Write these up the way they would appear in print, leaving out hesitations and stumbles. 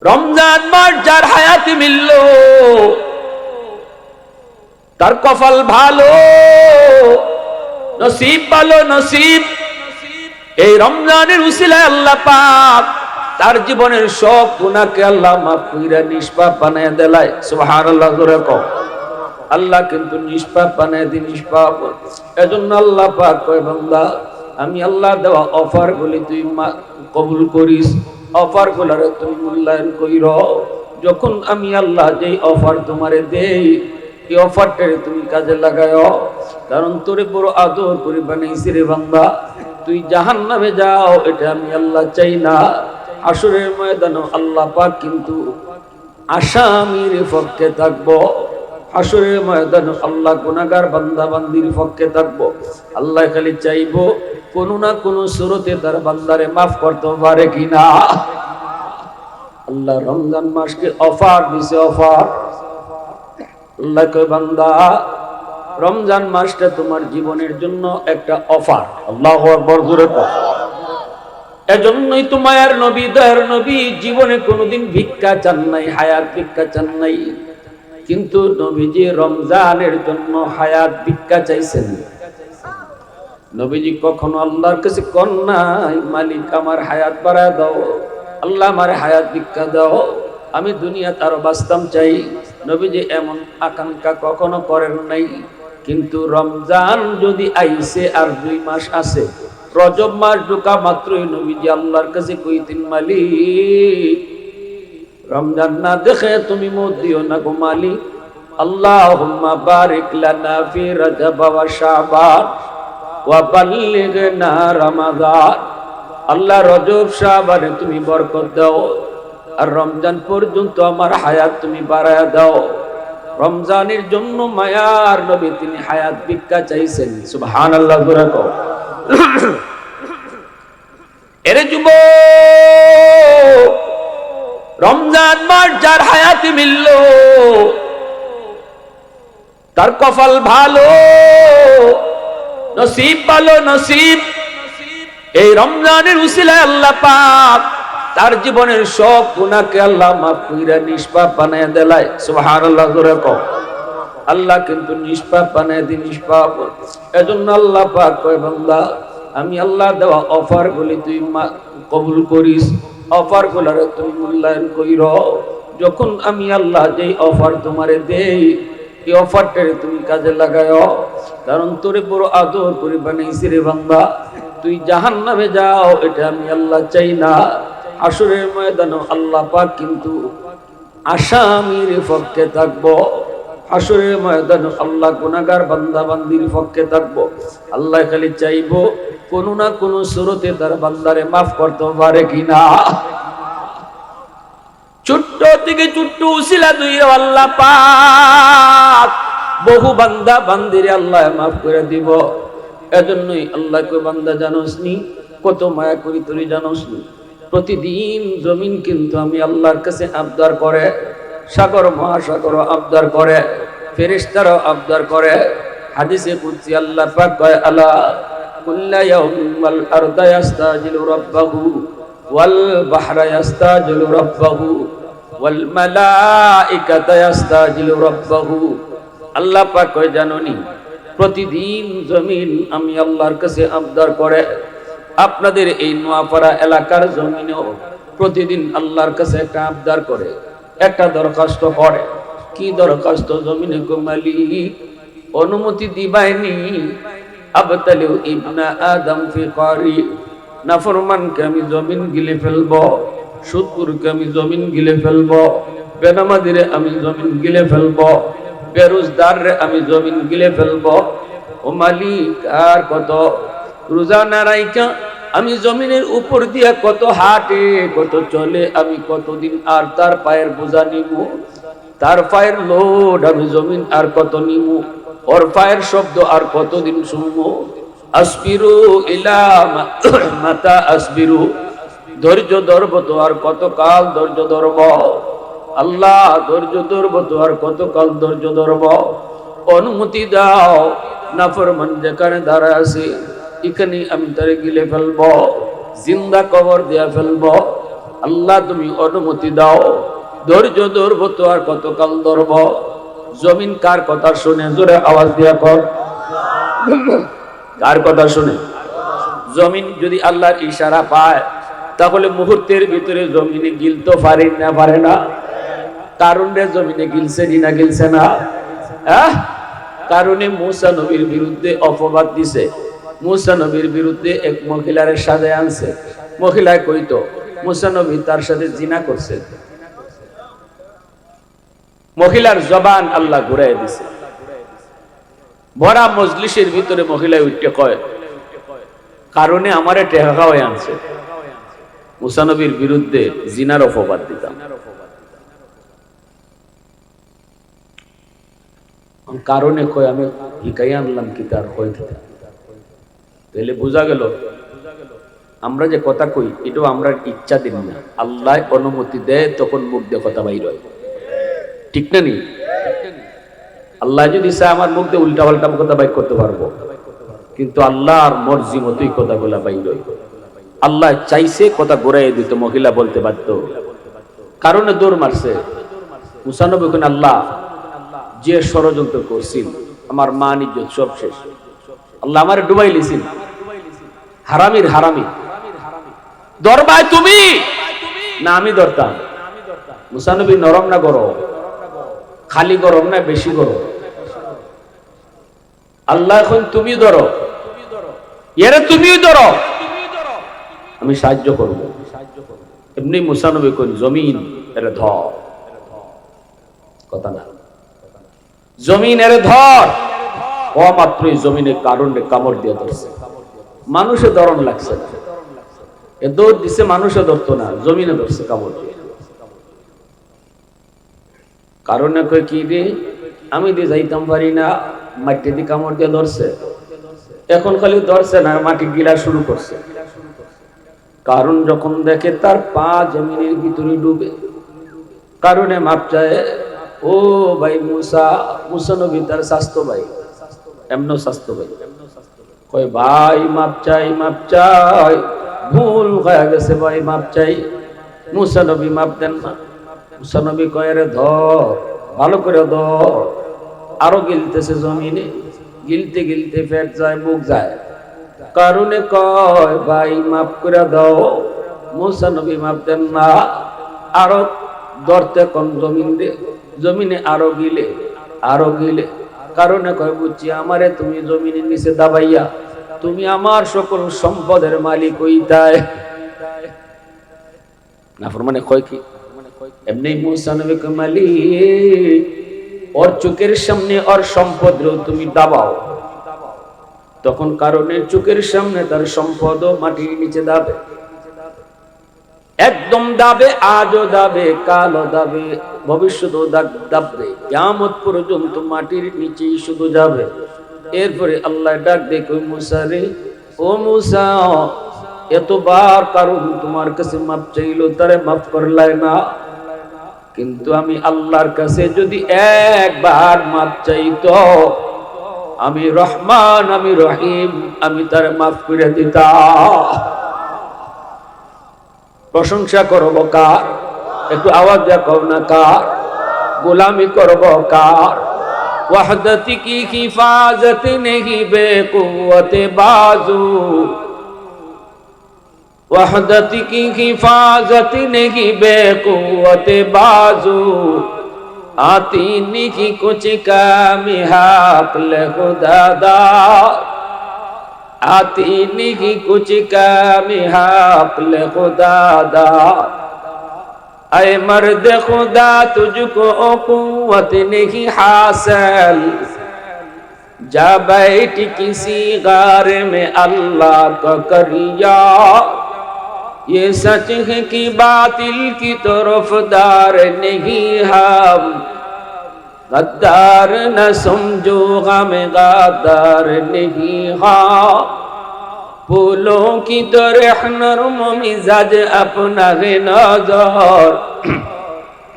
রমজান মাস যার হায়াতে মিলল তার কপাল ভালো, নসিব ভালো নসিব। এই রমজানের উসিলায় আল্লাহ পাক তার জীবনের সব গুনাহকে আল্লাহ মাফ কইরা নিষ্পাপ বানায় দেলায়। সুবহানাল্লাহ জোরে কও। আল্লাহ কিন্তু নিষ্পাপ বানায় দি নিষ্পাপ। এজন্য আল্লাহ পাক কয় বান্দা আমি আল্লাহ দেওয়া অফার গুলি তুই কবুল করিস, অফার গুলার তুমি মূল্যায়ন কইর। যখন আমি আল্লাহ যেই অফার তোমারে দেই এই অফারটারে তুমি কাজে লাগায়, কারণ তোরে বড় আদর করে বানাইছি রে বান্দা। তুই জাহান্নামে যাও এটা আমি আল্লাহ চাই না। হাসরের ময়দানে আল্লাহ পাক কিন্তু আসামির পক্ষে থাকবো, হাসরের ময়দানে আল্লাহ গুনাহগার বান্দা বান্দির পক্ষে থাকবো। আল্লাহ খালি চাইবো কোন না কোন সুরতে তার বান্দারে মাফ করতে পারে কিনা। আল্লাহ রমজান মাসকে অফার দিছে, অফার। আল্লাহ কয় বান্দা রমজান মাসটা তোমার জীবনের জন্য একটা অফার। আল্লাহু আকবার জোরে কও। এজন্যই তো মায়ার নবী দয়ার নবী জীবনে কোনোদিন ভিক্ষা চান নাই, হায়াত ভিক্ষা চান নাই, কিন্তু নবীজি রমজানের জন্য হায়াত ভিক্ষা চাইছেন। নবীজি কখনো আল্লাহর কাছে কোন নাই মালিক আমার হায়াত বাড়ায় দাও, আল্লাহ আমার হায়াত ভিক্ষা দাও, আমি দুনিয়াতে আরো বাঁচতাম চাই। নবীজি এমন আকাঙ্ক্ষা কখনো করেন নাই। কিন্তু রমজান যদি আইছে আর 2 মাস আছে, রজব মাস ঢোকা মাত্রই নবীজি আল্লাহর কাছে কইতেন মালিক রমজান না দেখে তুমি মত দিও না গো মালিক। আল্লাহুম্মা বারিক লানা ফি রজব ওয়া শাবান ওয়া বাল্লিগনা রমাদান। আল্লাহ রজব শাবানে তুমি বরকত দাও আর রমজান পর্যন্ত আমার হায়াত তুমি বাড়ায়া দাও। রমজানের জন্য মায়ার নবী তিনি হায়াত ভিক্ষা চাইছেন। সুবহানাল্লাহ জোরে কও। এরে যুবক, রমজান মাস যার হায়াতে মিলল তার কপাল ভালো, নসিব ভালো নসিব। এই রমজানের উসিলায় আল্লাহ পাক তার জীবনের সব গুনাহকে আল্লাহ মাফ কইরা নিষ্পাপ বানায় দেলায়। সুবহানাল্লাহ জোরে কও। আল্লাহ কিন্তু নিষ্পাপ বানায় দি নিষ্পাপ। এজন্য আল্লাহ পাক কয় বান্দা আমি আল্লাহ দেওয়া অফার গুলি তুই কবুল করিস, অফার গুলার তুমি মূল্যায়ন কইর। যখন আমি আল্লাহ যেই অফার তোমারে দেই এই অফারটারে তুমি কাজে লাগায়, কারণ তোরে বড় আদর করে বানাইছি রে বান্দা। তুই জাহান্নামে যাও এটা আমি আল্লাহ চাই না। হাসরের ময়দানে আল্লাহ পাক কিন্তু আসামির পক্ষে থাকবো, হাসরের ময়দানে আল্লাহ গুনাহগার বান্দা বান্দির পক্ষে থাকবো। আল্লাহ খালি চাইবো কোন না কোন সুরতে তার বান্দারে মাফ করতে পারে কিনা। ছোট্ট থেকে ছোট্ট উসিলা দুইরা আল্লাহ পাক বহু বান্দা বান্দিরে আল্লাহ মাফ করে দিব। এজন্যই আল্লাহ কই বান্দা জানোস নি কত মায়া করি তোরে জানোস নি। প্রতিদিন জমিন কিন্তু আমি আল্লাহর কাছে আবদার করে, সাগর মহাসাগর আবদার করে, ফেরেশতারাও আবদার করে। হাদিসে কুদসি আল্লাহ পাক কয় আলা কুল্লা ইয়াউমিন ওয়াল আরদা ইস্তাজিলু রাব্বাহু ওয়াল বাহরা ইস্তাজিলু রাব্বাহু ওয়াল মালাইকাতু ইস্তাজিলু রাব্বাহু। আল্লাহ পাক কয় জানোনি প্রতিদিন জমিন আমি আল্লাহর কাছে আবদার করে। আপনাদের এই নোয়াপাড়া এলাকার জমিনেও প্রতিদিন আল্লাহর কাছে একটা আবদার করে, একটা দরখাস্ত করে। কি দরখাস্ত? জমিনে গো মালিক অনুমতি দিবাইনি আবতালিউ ইবনা আদম ফি কারি। নাফরমানকে আমি জমিন গিলে ফেলবো, সুদখোরকে আমি জমিন গিলে ফেলবো, বেনামাজিরে আমি জমিন গিলে ফেলবো, বেরোজগারে আমি জমিন গিলে ফেলবো। ও মালিক আর কত রোজা না রাইখা আমি জমিনের উপর দিয়া কত হাঁটে কত চলে, আমি কতদিন আর তার পায়ের বোঝা নিমু, তার পায়ের লোড আমি জমিন আর কত নিমু, ওর পায়ের শব্দ আর কতদিন শুনবো। আসবিরু ইলা মাতা আসবিরু, ধৈর্য ধরব তো আর কতকাল ধৈর্য ধরব। আল্লাহ ধৈর্য ধরব তো আর কতকাল ধৈর্য ধরব। অনুমতি দাও, নাফরমান যেখানে দাঁড়ায় আছে এখানে আমি তারে গিলে ফেলবো, জিন্দা কবর দিয়া ফেলবো। আল্লাহ তুমি অনুমতি দাও, ধৈর্য ধরবো তো আর কতকাল ধরব। জমিন কার কথা শুনে? জোরে আওয়াজ দিয়া কর, কার কথা শুনে? জমিন যদি আল্লাহর ইশারা পায় তাহলে মুহূর্তের ভিতরে জমিনে গিলতে পারে না? পারে না? কারণে জমিনে গিলছে না গিলছে না? কারণে মুসা নবীর বিরুদ্ধে অপবাদ দিছে। মুসা নবীর বিরুদ্ধে এক মহিলার সাজে আনছে। মহিলায় কইতো মুসা নবী তার সাথে জিনা করছে। মহিলার জবান আল্লাহ ঘুরাই দিছে। ভরা মজলিসের ভিতরে মহিলায় উঠে কয়, কারণে আমারে টেকা খাওয়াই আনছে, মুসা নবীর বিরুদ্ধে জিনার অপবাদ দিতাম। কারণে কয় আমি হিকাই আনলাম কি তার কই দিতাম। তাহলে বোঝা গেল আমরা যে কথা কই এটাও আমরা ইচ্ছা দিন না, আল্লাহ অনুমতি দেয় তখন মুখ দিয়ে কথা বাইর হয়। ঠিক না নি? আল্লাহ যদি চায় আমার মুখ দিয়ে উল্টা পাল্টা কথা বাইর করতে পারবো, কিন্তু আল্লাহর মর্জি মতোই কথাগুলা বাইর হয়। আল্লাহ চাইছে কথা ঘুরাই দিত, মহিলা বলতে বাধ্য, কারণে দৌড় মারছে। মুসা নবী কোন আল্লাহ যে ষড়যন্ত্র করছিল, আমার মান ইজ্জত সব শেষ, আল্লাহ আমার ডুবাই লিছিল। হারামির হারামি দরবায় তুমি না আমি ধরতাম? মুসা নবী নরম না গরম? খালি গরম না বেশি গরম? আল্লাহ এখন তুমি ধরো, এরে তুমি ধরো, আমি সাহায্য করবো। এমনি মুসা নবী কোন জমিন এরে ধর, কথা না, জমিন এরে ধর। অমাত্রই জমিনে কারণে কামড় দিয়ে ধরছে। মানুষে ধরন লাগছে না, এ দৌড় দিছে, মানুষে ধরতো না, জমিনে ধরছে কামড় দিয়ে। কারণে কই কি রে আমি দিয়ে যাইতাম পারি না, মাটি দিয়ে কামড় দিয়ে ধরছে। এখন খালি ধরছে না, মাটি গিলা শুরু করছে। কারণ যখন দেখে তার পা জমিনের ভিতরে ডুবে, কারণে মাপ চায়। ও ভাই মুসা, মুসা নবী তার স্বাস্থ্য ভাই, এমন স্বাস্থ্য ভাই কয় ভাই মাপ চাই, মাপ চাই, ভুল হয়ে গেছে ভাই, মাপ চাই। মুসা নবী মাপ দেন না। মুসা নবী কয় রে ধর, ভালো করে ধর। আরো গিলতেছে জমিনে, গিলতে গিলতে পেট যায়, মুখ যায়। কারণে কয় ভাই মাফ করে দাও। মুসা নবী মাপ দেন না, আরো ধরতে কোন জমিনে আরো গিলে, আরো গিলে। কারণে কয় বুঝছি আমারে তুমি জমিনের নিচে দাবাইয়া তুমি আমার সকল সম্পদের মালিক হইতায় না। মানে কয় কি এমনি মুসা নবী কয় মালিক, ওর চোখের সামনে ওর সম্পদ তুমি দাবাও, তখন কারণে চোখের সামনে তার সম্পদ মাটির নিচে দাবে, একদম দাবে, আজও দাবে, কালও দাবে, ভবিষ্যতেও দাববে, কিয়ামত পর্যন্ত মাটির নিচেই শুধু যাবে। এরপরে আল্লাহ ডাক দে কই মুসা রে, ও মুসা এতবার কারণ তোমার কাছে মাপ চাইলো, তারে মাফ করলাই না, কিন্তু আমি আল্লাহর কাছে যদি একবার মাপ চাইতো, আমি রহমান, আমি রহিম, আমি তারে মাফ করে দিতাম। প্রশংসা করব কার? একটু আওয়াজ দিয়ে কও না কার? গোলামি করব কার? ওয়াহদতি কি হিফাজত নেহি বেকুওয়াতে বাজু, ওয়াহদতি কি হিফাজত নেহি বেকুওয়াতে বাজু, आती नहीं कुछ कामी हाकल खुदादा, आती नहीं कुछ कामी हाकल खुदादा। ऐ मर्द खुदा तुझको कुव्वत नहीं हासिल, जा बैठ किसी गार में अल्लाह का करिया, ये सच है कि बातिल की तरफदार नहीं हम, गद्दार न समझो गम गद्दार नहीं हाँ, फूलों की तरह नरम मिजाज अपना है नजर,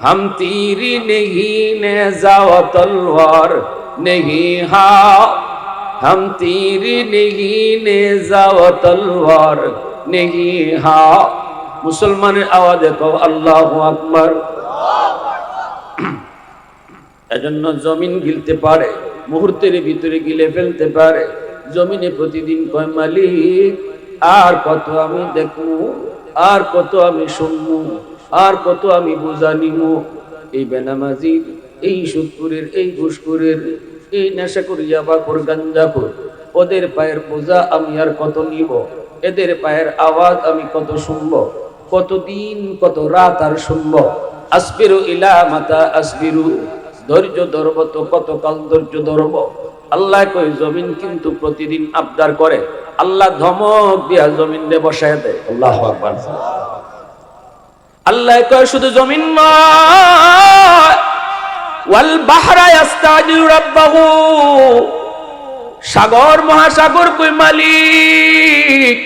हम तीरी नहीं नेज़ा व तलवार नहीं हाँ, हम तीरी नहीं नेज़ा व तलवार नहीं हाँ। মুসলমানের আওয়াজে কও আল্লাহু আকবার। এজন্য জমিন গিলতে পারে, মুহূর্তের ভিতরে গিলে ফেলতে পারে। জমিনে প্রতিদিন কয় মালিক আর কত আমি দেখবো, আর কত আমি শুনবো, আর কত আমি বুঝা নিমু। এই বেনামাজির, এই সুদপুরের, এই ঘুষখোরের, এই নেশাখোর, ইয়াবাখোর, গাঞ্জাখোর, ওদের পায়ের বোঝা আমি আর কত নিব, এদের পায়ের আওয়াজ আমি কত শুনবো, কতদিন কত রাত আর শুনবো। আসবিরু ইলা মাতা আসবিরু, ধৈর্য ধরব তো কতকাল ধৈর্য ধরব। আল্লাহ কই জমিন কিন্তু প্রতিদিন আবদার করে, আল্লাহ ধমক দিয়া জমিন রে বসায় দেয়। আল্লাহু আকবার। আল্লাহ কয় শুধু জমিন নয়, ওয়াল বাহরা ইস্তাজিরু রাব্বাহু, সাগর মহাসাগর কই মালিক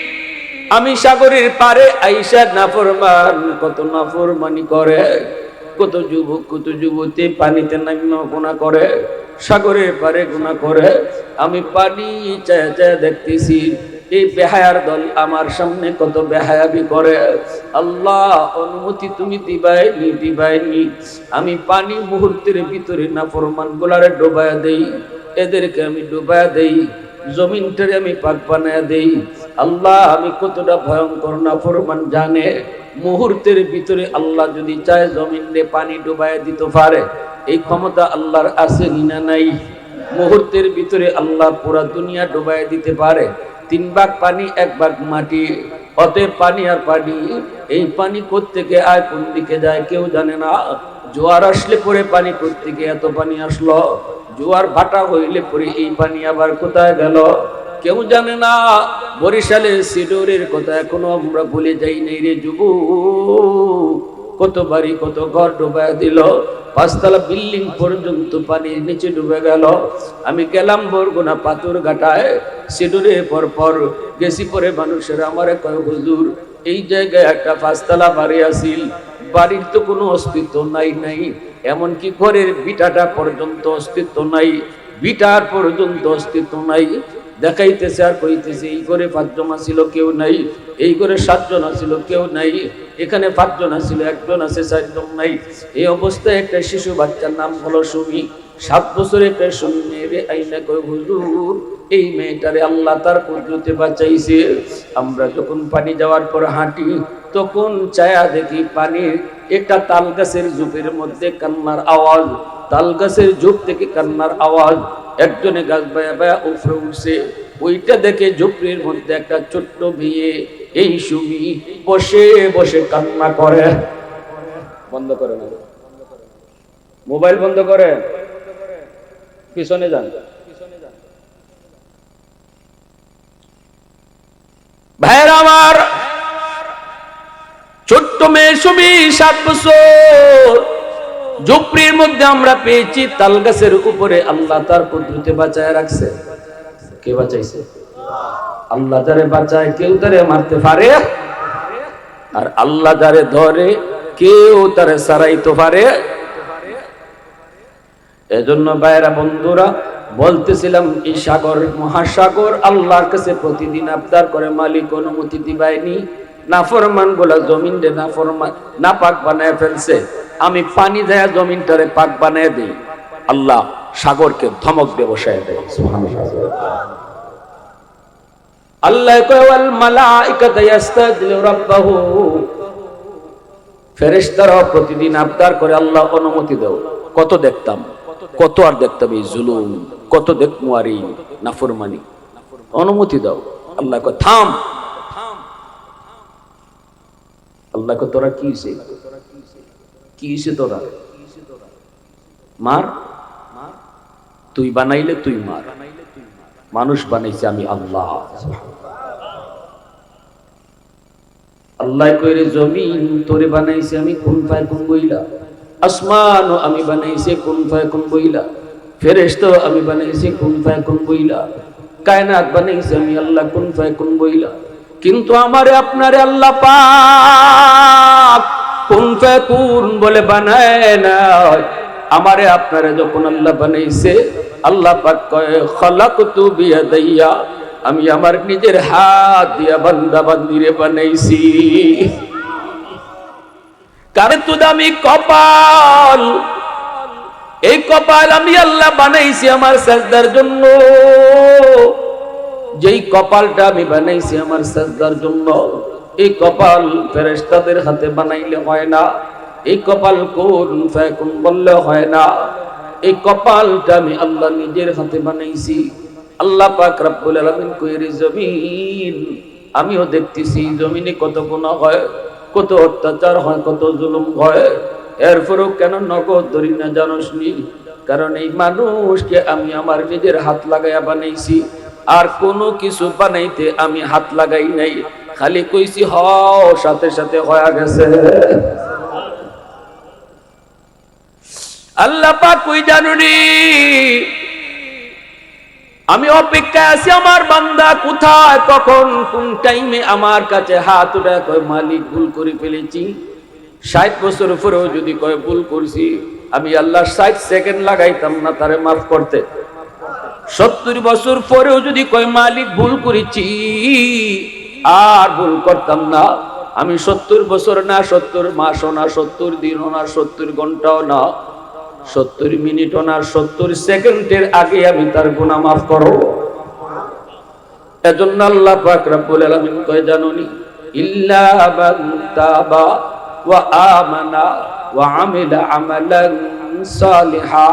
আমি সাগরের পারে আইসা নাফরমান, কত নাফরমানি করে, কত যুবক কত যুবতী পানিতে নামিয়ে গুনাহ করে, সাগরের পারে গুনাহ করে। আমি পানি চায় চায় দেখতেছি এই বেহায়ার দল আমার সামনে কত বেহায়াবি করে। আল্লাহ অনুমতি তুমি দিবাইনি, দিবাইনি। আমি পানি মুহূর্তের ভিতরে নাফরমান গুলারে ডুবায়া দেই, এদেরকে আমি ডুবায়া দেই, জমিনটারে আমি পাক বানায়া দেই। আল্লাহ আমি কতটা ভয়ঙ্কর নাফরমান জানে। মুহূর্তের ভিতরে আল্লাহ যদি চায় জমিনে পানি ডুবাইয়া দিতে পারে, এই ক্ষমতা আল্লাহর আছে না নাই? মুহূর্তের ভিতরে আল্লাহ পুরা দুনিয়া ডুবাইয়া দিতে পারে। 3 ভাগ পানি 1 ভাগ মাটি, অতএব পানি আর পানি। এই পানি কোত্থেকে আয় কোন দিকে যায় কেউ জানে না। জোয়ার আসলে পরে পানি কোত্থেকে এত পানি আসলো, জোয়ার ভাটা হইলে পরে এই পানি আবার কোথায় গেল কেউ জানে না। বরিশালের সিডোরের কথা এখনো আমরা ভুলে যাই নাই রে যুবক। কত বাড়ি কত ঘর ডুবায় দিল, 5 তলা বিল্ডিং পর্যন্ত পানির নিচে ডুবে গেল। আমি গেলাম বরগুনা পাথর ঘাটায়, সিডোরের পর গেছি পরে মানুষের আমারে কয় হুজুর এই জায়গায় একটা 5 তলা বাড়ি আছিল, বাড়ির তো কোনো অস্তিত্ব নাই, এমনকি ঘরের বিটাটা পর্যন্ত অস্তিত্ব নাই, বিটার পর্যন্ত অস্তিত্ব নাই। দেখাইতেছে আর কইতেছে এই ঘরে 5 জন ছিল কেউ নাই, এই ঘরে 7 জন ছিল কেউ নাই, এখানে 5 জন ছিল 1 জন আছে 4 জন নাই। এই অবস্থায় একটা শিশু বাচ্চার নাম হলো সুমি, 7 বছরের একটা সুমি মেয়ে আইনা কই হুজুর এই মেয়েটারে আল্লাহ তার কুদরতে বাঁচাইছে। আমরা যখন পানি যাওয়ার পর হাঁটি তখন ছায়া দেখি পানির একটা তাল গাছের ঝোপের মধ্যে কান্নার আওয়াজ, তাল গাছের ঝোপ থেকে কান্নার আওয়াজ। একজনে গাছ বায়া বায়া উপরে উঠছে, ওইটা দেখে ঝোপড়ির মধ্যে একটা ছোট্ট মেয়ে এই সুমি বসে বসে কান্না করে। বন্ধ করে না, মোবাইল বন্ধ করে, পিছনে যান। ভাইয়ের আমার, ছোট্ট মেয়ে সুমি 7 বছর, ঝোপড়ির মধ্যে আমরা পেয়েছি, তাল গাছের উপরে আল্লাহ তার কুদরতে বাঁচায় রাখছে। কে বাঁচাইছে? আল্লাহ যারে বাঁচায় কেউ তারে মারতে পারে, আর আল্লাহ যারে ধরে কেউ তারে সারাইতে পারে। এজন্য ভাইরা বন্ধুরা বলতেছিলাম এই সাগর মহাসাগর আল্লাহর কাছে প্রতিদিন আবদার করে মালিক অনুমতি দিবাইনি, নাফরমান গুলা জমিন রে নাফরমান নাপাক বানায় ফেলছে, আমি পানি দেয়া জমিনটারে পাক বানায় দেই। আল্লাহ সাগরকে ধমক দিয়ে বসায় দেয়। সুবহানাল্লাহ। আল্লাহ কয় ওয়াল মালাইকাতু ইস্তাজিলু রাব্বাহু, ফেরেশতারা প্রতিদিন আবদার করে আল্লাহ অনুমতি দাও। কত দেখতাম, কত আর দেখতাম এই জুলুম, কত দেখমু আর এই নাফরমানি, অনুমতি দাও। আল্লাহ কয় থাম। আল্লাহ কয় তোরা কি হইছে, কি হইছে তোরা, মার, তুই বানাইলে তুই মার, মানুষ বানাইছে আমি আল্লাহ। আল্লাহ কইরে জমিন তোরে বানাইছে আমি কুন ফায়াকুন বইলা, আসমান আমি বানাইছি কুন ফায়াকুন বইলা, ফেরেশতা আমি বানাইছি কুন ফায়াকুন বইলা, কায়নাত বানাইছি আমি আল্লাহ কুন ফায়াকুন বইলা। কিন্তু আমারে আপনারে আল্লাহ পাক কুন ফায়াকুন বলে বানায় না। আমারে আপনারে যখন আল্লাহ বানাইছে, আল্লাহ পাক কয় খালাকতু বিয়াদাইয়া, আমি আমার নিজের হাত দিয়া বান্দা বান্দিরে বানাইছি। কারে তো দামি কপাল, এই কপাল আমি আল্লাহ বানাইছি আমার সাজদার জন্য। যেই কপালটা আমি বানাইছি আমার সাজদার জন্য, এই কপাল ফেরেশতাদের হাতে বানাইলে হয় না, এই কপাল কুন ফায়াকুন বললে হয় না। এই কপালটা আমি আল্লাহ নিজের হাতে বানাইছি। আল্লাহ পাক রব্বুল আলামিন কইরে জমিন, আমিও দেখতেছি জমিনে কত গুনাহ হয়, কত অত্যাচার হয়, কত জুলুম হয়, এরপরও কেন নগদ ধরি না জানোস নি? কারণ এই মানুষকে আমি আমার নিজের হাত লাগাইয়া বানাইছি, আর কোনো কিছু বানাইতে আমি হাত লাগাই নাই, খালি কইছি হও, সাথে সাথে হয়ে গেছে। আল্লাহ পাক কই জানুনি, আমি অপেক্ষায় আছি আমার বান্দা কোথায়, কখন কোন টাইমে আমার কাছে হাত উঠায় কয় মালিক ভুল করে ফেলেছি। 60 বছর পরেও যদি কয় ভুল করছি, আমি আল্লাহ 60 সেকেন্ড লাগাইতাম না তারে মাফ করতে। 70 বছর পরেও যদি কয় মালিক ভুল করেছি, আর ভুল করতাম না। আমি 70 বছর না, 70 মাসও না, 70 দিনও না, 70 ঘন্টাও না, 70 মিনিটও না, 70 সেকেন্ডের আগে আমি তার গুনাহ মাফ করব। এজন্য আল্লাহ পাক রব্বুল আলামিন কয় জানুনি, ইল্লা মান তাবা ওয়া আমানা ওয়া আমিলা আমালান সালিহা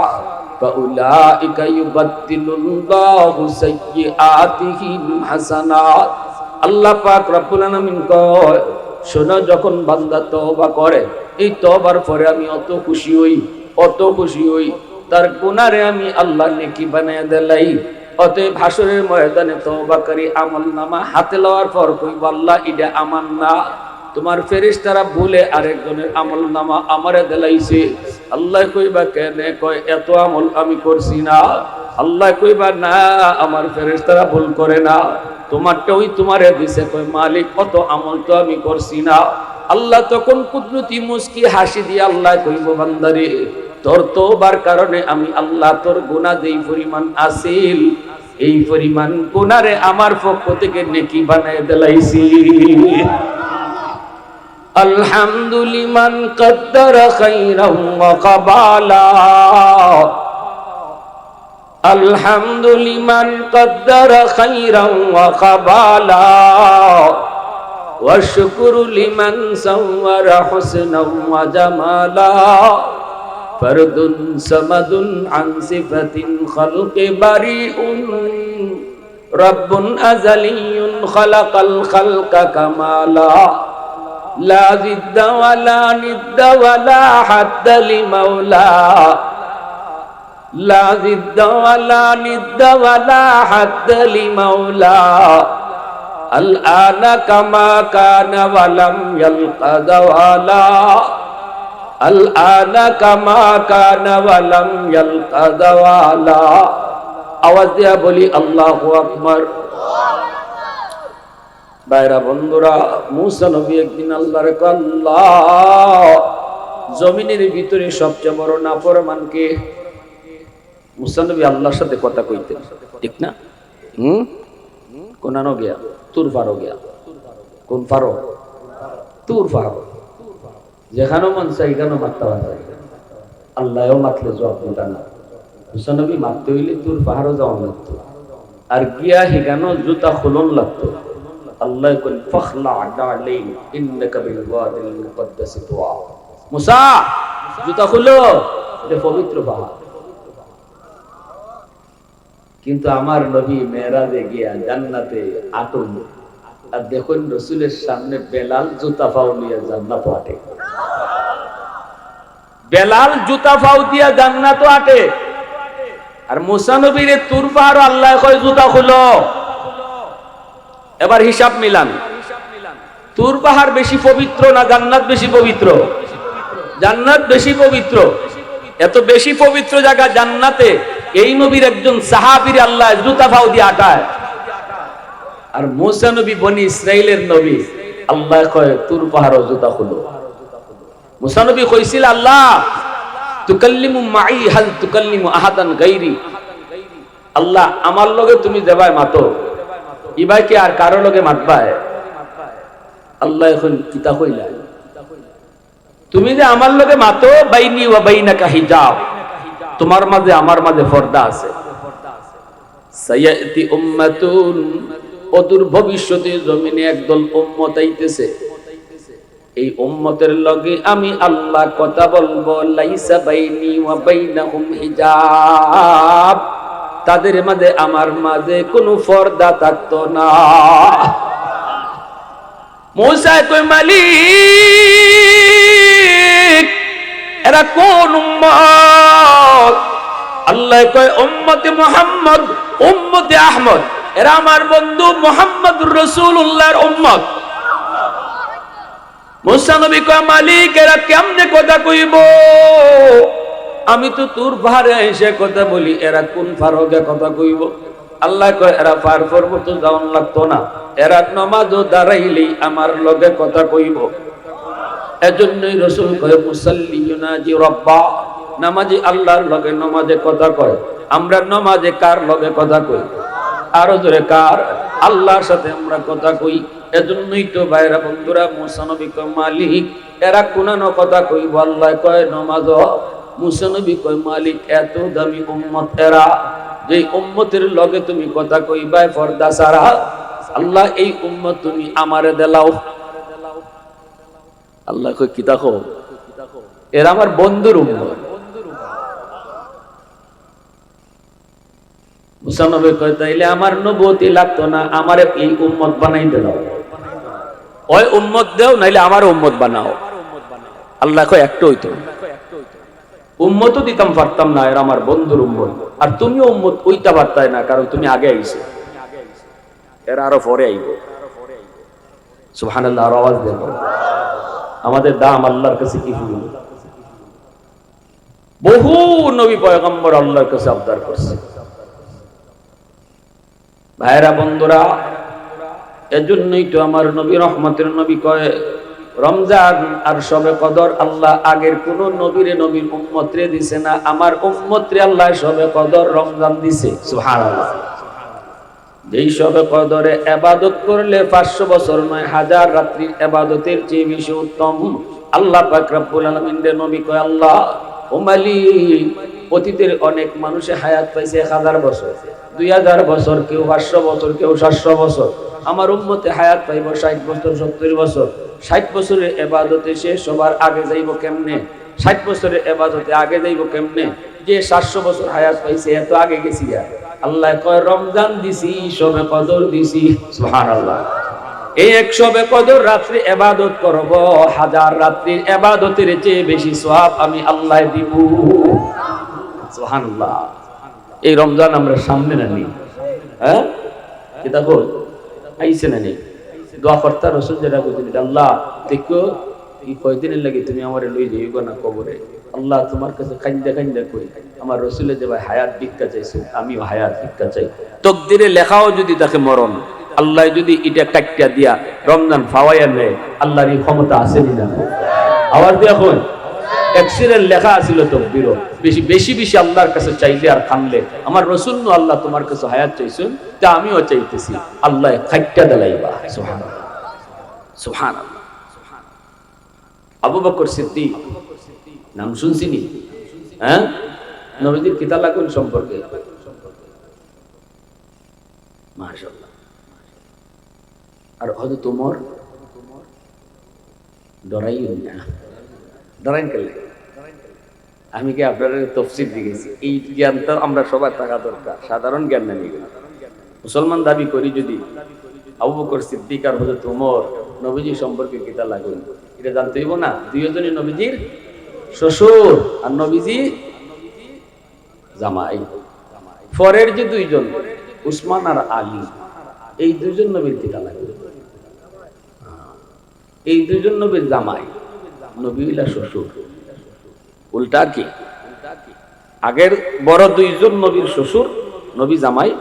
ফাউলাইকা ইউবাদদিলুল্লাহু সাইয়্যাতিহিম হাসানাত। আল্লাহ পাক রব্বুল আলামিন কয়, শোনো, যখন বান্দা তওবা করে, এই তওবার পরে আমি অত খুশি হই, অত খুশি হই, তার গুনারে আমি আল্লাহ নেকি বানায় দেলাই। অতএব হাসরের ময়দানে তওবাকারী আমলনামা হাতে লওয়ার পর কইব, আল্লাহ এটা আমার না, তোমার ফেরেশতারা ভুলে আরেকজনের আমলনামা আমারে দেলাইছে। আল্লাহ কইবা কেন? কয় এত আমল আমি করছি না। আল্লাহ কইবা না, আমার ফেরেশতারা ভুল করে না, তোমারটা ওই তোমারে দিছে। কয় মালিক, কত আমল তো আমি করছি না। আল্লাহ তখন কুদরতি মুস্কি হাসি দিয়ে আল্লাহ কইব, বান্দারে, তোর তওবার কারণে আমি আল্লাহ তোর গুনাহ যেই পরিমাণ আছিল, এই পরিমাণ গুনারে আমার পক্ষ থেকে নেকি বানায় দেলাইছি। আলহামদুলিমান কদ্দারা খাইরাম ওয়া কাবালা, আলহামদুলিমান কদ্দারা খাইরাম ওয়া কাবালা, ওয়া শুকরু লিমান সাওয়ারা হুসনাম ওয়া জামালা, ফরদুন সামাদুন আন সিফাতিন খালকি বারিউন, রব্বুন আযালিয়ুন খালাকাল খালকা কামালা, লা জিদ্দা ওয়ালা নিদ্দা ওয়ালা হাদ্দা লিমাওলা, লা জিদ্দা ওয়ালা নিদ্দা ওয়ালা হাদ্দা লিমাওলা, আল আনা কামা কানা ওয়ালাম ইয়ালকা দাওয়ালা, আল আনা কামা কানা ওয়ালাম ইয়ালকা দাওয়ালা। আওয়াজ দিয়া বলি আল্লাহু আকবার। ভাইরা বন্ধুরা, মুসা নবী একদিন আল্লাহর কয়, আল্লাহ, জমিনের ভিতরে সবচেয়ে বড় নাফরমান কে? মুসা নবী আল্লাহর সাথে কথা কইতেন, ঠিক না? কোনানো গিয়া তুর পারো গিয়া, কোন পারো? তুর পারো। যেখানে মন চাই এখানে মারতে পারে, আল্লাহও মাতলে জবাব দিতা না। মুসা নবী মারতে হইলে তুর পাহাড়ও যাওয়া লাগতো, আর গিয়া সেখানে জুতা খুলন লাগতো। আল্লাহ কইল, ফাখলা আলাইহি ইন্নাকা বিল ওয়াদিল মুকদ্দাস তুয়া। মুসা, জুতা খুলো, এটা পবিত্র পাহাড়। কিন্তু আমার নবী মেরাজে গিয়া জান্নাতে আটল, আর দেখুন রাসূলের সামনে বেলাল জুতা পাও নিয়ে জান্নাত আটে। বেলাল জুতা পাও দিয়া জান্নাত আটে, আর মুসা নবীর তুর পাহাড় আল্লাহ কয় জুতা খুলো। এবার হিসাব মিলান, তুর পাহাড় বেশি পবিত্র না জান্নাত বেশি পবিত্র? জান্নাত বেশি পবিত্র। এত বেশি পবিত্র জায়গা জান্নাতে এই নবীর একজন সাহাবীর আল্লাহ জুতা পাও দিয়ে আটায়, আর মুসা নবী বনি ইসরাইলের নবী, আল্লাহ কয় তুর পাহাড় জুতা খুলো। মুসা নবী কইছিল, আল্লাহ তুকাল্লিমু মাই হাল তুকাল্লিমু আহাদান গায়রি, আল্লাহ আমার লগে তুমি দেবাই মাতো, ইবাই কি আর কারো লগে মাতবায়? আল্লাহ এখন কিতা কইলা, তুমি যে আমার লগে মাতো বাইনি ওয়া বাইনাকা হিজাব, তোমার মাঝে আমার মাঝে পর্দা আছে। সায়াতি উম্মাতুন, অদূর ভবিষ্যতে জমিনে একদল উম্মত আইতেছে, এই উম্মতের লগে আমি আল্লাহ কথা বলবো। লাইসা বাইনি ওয়া বাইনাহুম হিজাব, তাদের মাঝে আমার মাঝে কোনো পর্দা থাকতো না। মূসা কই মালিক এরা কোন উম্মত? আল্লাহ কয় উম্মতে মুহাম্মদ, উম্মতে আহমদ, এরা আমার বন্ধু মুহাম্মদুর রাসূলুল্লাহর উম্মত। মূসা নবী কয় মালিক এরা কেমনে কথা কইব? আমি তো তোর ভারে এসে কথা বলি, এরা কোন ফারগে কথা কইব? আল্লাহ কয় এরা পার পর্বত যাওয়ান লাগতো না, এরা নামাজও দাঁড়াইলেই আমার লগে কথা কইব। এজন্যই রাসূল কয় মুসাল্লি ইউনাজি রাব্বা, নামাজি আল্লাহর লগে নামাজে কথা কয়। আমরা নামাজে কার লগে কথা কই? আরো জোরে কার? আল্লাহর সাথে আমরা কথা কই। এজন্যই তো ভাইরা বন্ধুরা মূসা নবী কয় মালিক এরা কোনানো কথা কইব, আল্লাহ কয় নামাজ। মূসা নবী কয় মালিক এত দামি উম্মত এরা, যে উম্মতের লগে তুমি কথা কইবা পর্দা ছাড়া, আল্লাহ এই উম্মত তুমি আমারে দেলাও। আল্লাহ কয় কি দেখো, এরা আমার বন্ধুর উম্মত। মূসা নবী কয় তাইলে আমার নবুয়তি লাগতো না, আমারে এই উম্মত বানাই দাও। ওই উম্মত দেও, নাইলে আমার উম্মত বানাও। আল্লাহ কয় একটা হইতো, উম্মতও দিতাম পারতাম না, এরা আমার বন্ধুর উম্মত। আর তুমিও উম্মত ওইটা পারতাই না, কারণ তুমি আগে আইছো, এরা আরো পরে আইব। সুবহানাল্লাহ, আর আওয়াজ দেন। আমাদের দাম আল্লাহর কাছে কি হলো? বহু নবী পয়গম্বর আল্লাহর কাছে আবদার করছে। ভাইরা বন্ধুরা, এজন্যই তো আমার নবী রহমতের নবী কয় রমজান আর শবে কদর আল্লাহ আগের কোন নবীরে নবীর উম্মতরে দিছে না, আমার উম্মতরে আল্লাহ শবে কদর রমজান দিছে। সুবহানাল্লাহ। যেই শবে কদরে ইবাদত করলে 500 বছর নয় 1000 রাত্রির ইবাদতের চেয়ে বেশি উত্তম। আল্লাহ পাক রব্বুল আলামিন রে নবী কয় আল্লাহ ও মালিক, অতীতের অনেক মানুষে হায়াত পাইছে 1000 বছর, 2000 বছর, কেউ 500 বছর, কেউ 700 বছর। আমার উম্মতে হায়াত পাইব 60 বছর, 70 বছর। 60 বছরের ইবাদতে সে সবার আগে যাইব কেমনে? 60 বছরের ইবাদতে আগে যাইব কেমনে? যে 700 বছর হায়াত পাইছে এত আগে গেছি। আল্লাহ কয় রমজান দিছি, শবে কদর দিছি। সুবহানাল্লাহ। এই 1 শবে কদর রাত্রি ইবাদত করব, 1000 রাত্রির ইবাদতের চেয়ে বেশি সওয়াব আমি আল্লাহ দিব। সুবহানাল্লাহ। এই রমজান আমরা সামনে না নি, হ্যাঁ এটা হল আইছে না নেই। দোয়া করতে রাসূল যেটা বলেছেন, আল্লাহ দেখো এই কয়দিনের লাগি তুমি আমারে লই যাইব না কবরে। আল্লাহ তোমার কাছে কান্দা কান্দা কই আমার রাসূলের যে ভাই হায়াত ভিক্ষা চাইছে, আমিও হায়াত ভিক্ষা চাই। তকদিরে লেখাও যদি তাকে মরণ, আল্লাহ যদি এটা কাটটা দিয়া রমজান ফাওয়াইয়া নেয়, আল্লাহর এই ক্ষমতা আছে না? আওয়াজ দিয়া কই এক্সিডেন্ট লেখা আছিল তকদির। বেশি বেশি বেশি আল্লাহর কাছে চাইলে আর কানলে, আমার রাসূল নো আল্লাহ তোমার কাছে হায়াত চাইছেন, তা আমিও চাইতেছি, আল্লাহ খাইটা দেলাইবা। সুবহানাল্লাহ, সুবহানাল্লাহ। আবু বকর সিদ্দিক নাম শুনছিনি? হ্যাঁ, নবীজির কিতালা কোন সম্পর্কে? মাশাআল্লাহ। আর হযরত ওমর ডরাইও না, ডরাইন কেন? আমি কি আপনার তফসির দিয়েছি? এই জ্ঞান তো আমরা সবার থাকা দরকার, সাধারণ জ্ঞান না নিয়ে। মুসলমান দাবি করি যদি আবু বকর সিদ্দিক আর হযরত ওমর নবীজি সম্পর্কে কিতা লাগুন, এটা জানতে হইব না? দুইজনই নবীজির শ্বশুর আর নবীজি জামাই। পরের যে দুইজন উসমান আর আলী, এই দুইজন নবীর কিতা লাগবে? এই দুইজন নবীর জামাই, নবীলা শ্বশুর। উল্টা কি? আগের বড় দুইজন নবীর শ্বশুর নবী জামাই,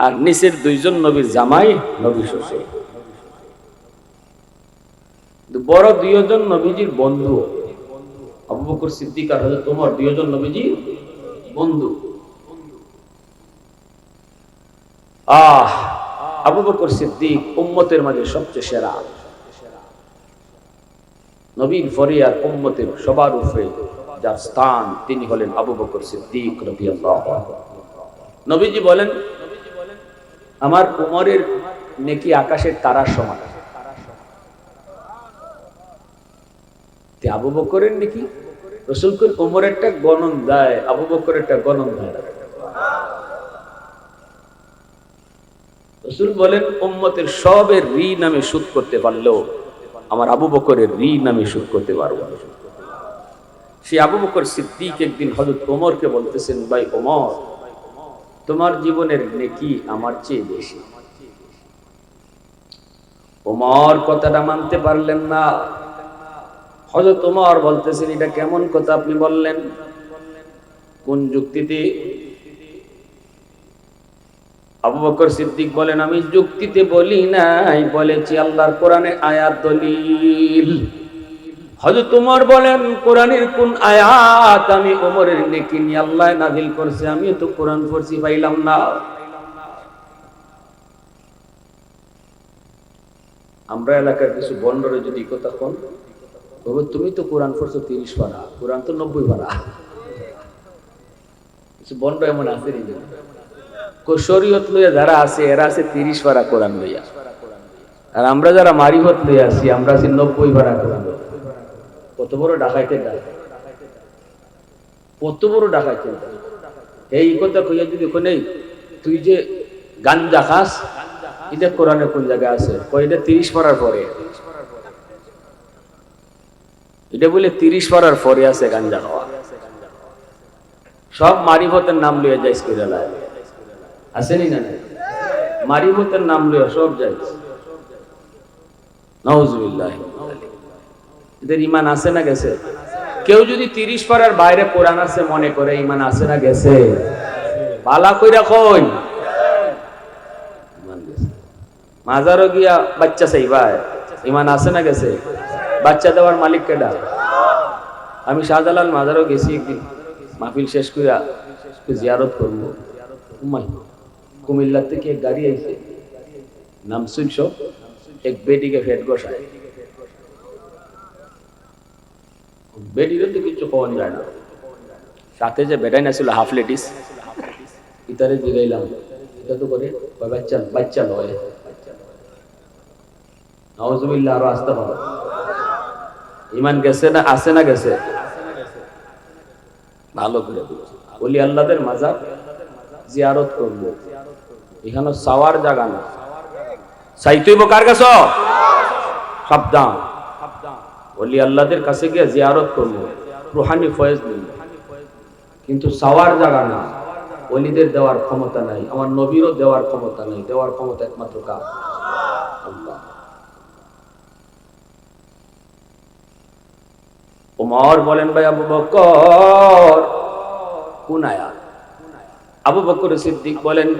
আর নিচের দুইজন নবীর জামাই নবী শ্বশুর। বড় দুইজন নবীজির বন্ধু, আবু বকর সিদ্দিক আর হযরত ওমর দুইজন নবীজির বন্ধু। আবু বকর সিদ্দিক উম্মতের মাঝে সবচেয়ে সেরা। নবীর পরে আর উম্মতের সবার উপরে যার স্থান তিনি হলেন আবু বকর সিদ্দিক রাদিয়াল্লাহু আনহু। নবীজি বলেন, আমার উমরের নেকি আকাশের তারার সমান। আবু বকরের নেকি রাসূল কোন উমরেরটা গণন দেয়, আবু বকরেরটা গণন দেয়। রাসূল বলেন, উম্মতের সবের ঋণ আমি শোধ করতে পারলেও আমার আবু বকরের ঋণ আমি শোধ করতে পারবো না। সেই আবু বকর সিদ্দিক একদিন হযরত ওমরকে বলতেছেন, ভাই ওমর, তোমার জীবনের নেকি আমার চেয়ে বেশি। ওমর কথাটা মানতে পারলেন না। হযরত ওমর বলতেছেন, এটা কেমন কথা আপনি বললেন, কোন যুক্তিতে? আবু বকর সিদ্দিক বলেন, আমি যুক্তিতে বলি নাই, বলেছি আল্লাহর কোরআনের আয়াত দলিল। হযরত ওমর বলেন, কোরআনের কোন আয়াত আমি ওমরের নেকি নিয়ে আল্লাহ নাযিল করছে? আমি তো কোরআন পড়ছি, পাইলাম না। আমরা এলাকার কিছু বন্ডরে যদি কথা কোন, তবে তুমি তো কোরআন পড়ছো 30 পারা, কোরআন তো 90 পারা। কিছু বন্ড এমন আছে নি, শরীয়ত লইয়া যারা আছে এরা আছে 30 পারা কোরআন লইয়া, আর আমরা যারা মারিফত লইয়া আছি আমরা আছি 90 পারা কোরআন। কত বড় ডাকাইতে ডাক, কত বড় ডাকাইতে। এই কথা কইয়া যদি কোনে তুই যে গাঞ্জা খাস, এটা কোরআনে কোন জায়গায় আছে? কই এটা 30 পারার পরে। এটা বলে 30 পারার পরে আছে গাঞ্জা খাওয়া। সব মারিফতের নাম লইয়া যাইস কইরা লাই আসেনি না, মারিফতের নাম লইয়া সব যাইস। নাউজুবিল্লাহ। এদের ঈমান আছে না গেছে? কেউ যদি 30 পারার বাইরে কোরআন আছে মনে করে, ঈমান আছে না গেছে? বালা কইরা কই ঈমান গেছে। মাজারও গিয়া বাচ্চা চাইবা, ঈমান আছে না গেছে? বাচ্চা দেওয়ার মালিক কেডা? আমি শাহজালাল মাজারও গেছি একদিন, মাহফিল শেষ কইরা জিয়ারত করবো। কুমিল্লা থেকে এক গাড়ি আইছে, নাম শুনছো? এক বেটিকে ফেট গোসায়, বেটিরও তো কিছু পাওয়া যায় না। সাথে যে বেটাই না ছিল হাফ লেডিস, ইতারে জিগাইলাম এটা তো করে বাচ্চা, বাচ্চা নয়। নাউজুবিল্লাহ। আরো আসতে পারো। ঈমান গেছে না আছে না গেছে? ভালো করে বলি, আল্লাহদের মাজার জিয়ারত করবো, এখানে সাওয়ার জায়গা না। চাইতেইব কার কাছে? সাবধান। বলি আল্লাহদের কাছে গিয়ে জিয়ারত করবো, রুহানি ফয়েজ নিব, কিন্তু সাওয়ার জায়গা না। ওলিদের দেওয়ার ক্ষমতা নাই, আমার নবীরও দেওয়ার ক্ষমতা নাই। দেওয়ার ক্ষমতা একমাত্র কার? আল্লাহ। ওমর বলেন, ভাই আবু বকর কোন আয়াত? আবু বকর সিদ্দিক বলেন,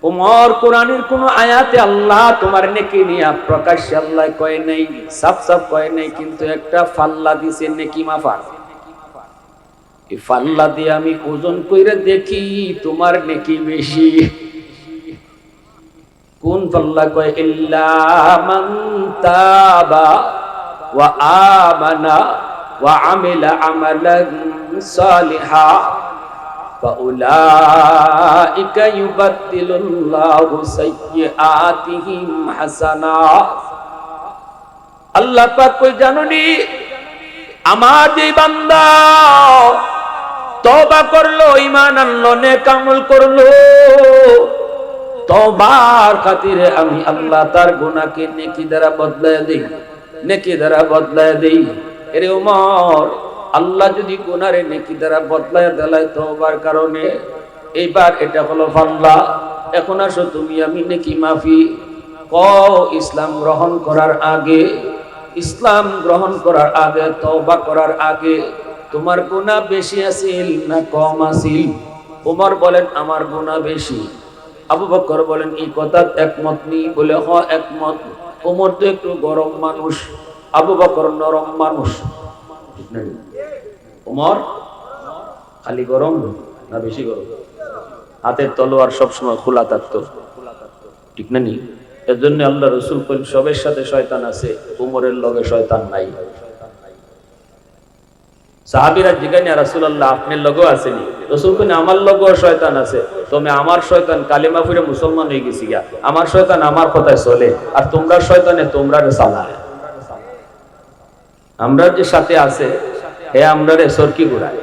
ওমর, কোরআনের কোন আয়াতে আল্লাহ তোমার নেকি নিয়া প্রকাশ্যে আল্লাহ কয় নাই, সাফ সাফ কয় নাই, কিন্তু একটা ফাল্লা দিছে নেকি মাফার। এই ফাল্লা দিয়ে আমি ওজন কইরা দেখি তোমার নেকি বেশি। কোন ফাল্লা কয়? ইল্লা মান তাবা ওয়া আমানা ওয়া আমিলা আমালান সালিহা ফাউলাইকা ইউবাদদিলুল্লাহু সাইয়্যাতিহিম হাসানাত। আল্লাহ পাক কই জানোনি, আমার যে বান্দা তওবা করলো, ঈমান আনলো, নেক আমল করলো, তওবার খাতিরে আমি আল্লাহ তার গুনাহকে নেকি দ্বারা বদলায় দেই, নেকি দ্বারা বদলায় দেই। এরে ওমর, আল্লাহ যদি গুনারে নেকি দ্বারা বদলায় দেয় তওবার কারণে, এইবার এটা হলো ফাল্লা। এখন আসো তুমি আমি নেকি মাফি। ইসলাম গ্রহণ করার আগে, ইসলাম গ্রহণ করার আগে, তওবা করার আগে তোমার গুনাহ বেশি আছিল না কম আছিল? ওমর বলেন, আমার গুনাহ বেশি। আবু বকর বলেন, এই কথা একমত নি? বলে হ একমত। ওমর তো একটু গরম মানুষ, আবু বকর নরম মানুষ। ওমর খালি গরম না বেশি গরম? হাতের তলোয়ার সবসময় খোলা থাকতো, ঠিক না নি? এজন্য আল্লাহ রাসূল কইলেন সবের সাথে শয়তান আছে, উমরের লগে শয়তান নাই। সাহাবীরা জিজ্ঞাসা, ইয়া রাসূলুল্লাহ আপনার লগেও আসেনি? রাসূল কইলেন আমার লগেও শয়তান আছে, তবে আমার শয়তান কালিমা পড়ে মুসলমান হয়ে গেছি গা, আমার শয়তান আমার কথায় চলে, আর তোমরা শয়তানে তোমরারে চালায়। আমরা যে সাথে আছে হে আমরারে সরকি ঘুরায়,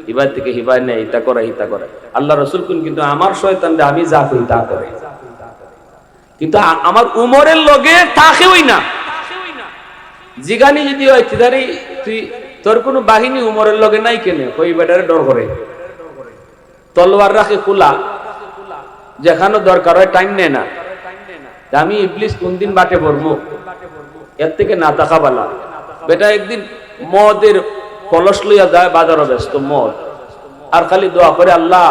হিবার থেকে হিবার নেই, ইতা করে হিতা করে। আল্লাহ রাসূল কিন্তু আমার শয়তানরে আমি যা কই তা করে, কিন্তু আমার উমরের লগে থাকেই না। জিগানি যদি হয় তিদারি তুই তোর কোনো বাহিনী উমরের লগে নাই কেন? কই বেটারে ডর করে, তলোয়ার রাখে খোলা, যেখানে দরকার হয় টাইম নেয় না। আমি ইবলিস কোন দিন বাটে পড়বো এর থেকে না থাকা বালা। বেটা একদিন মদের কলস লইয়া যায় বাজারও ব্যস্ত মদ, আর খালি দোয়া করে আল্লাহ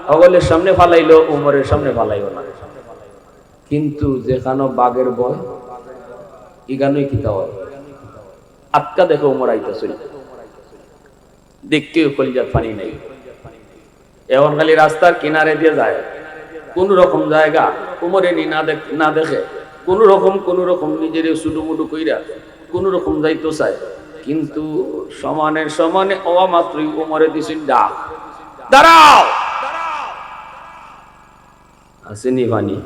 সকলের সামনে ফালাইলো, উমরের সামনে ফালাইও না। কিন্তু যেখানে বাঘের ভয় ইগানোই কিতা হয়, আটকা দেখো উমর আইতাছিল, দেখতেও কলিজার পানি নাই। এখন খালি রাস্তার কিনারে দিয়ে যায়, কোন রকম জায়গা উমরে না দেখে কোন রকম নিজের সুডুমুডু কইরা কোন রকম যাইতো চায়, কিন্তু সমানে হওয়া মাত্রই উমরে দিছেন ডাক, দাঁড়াও। আসেনি পানি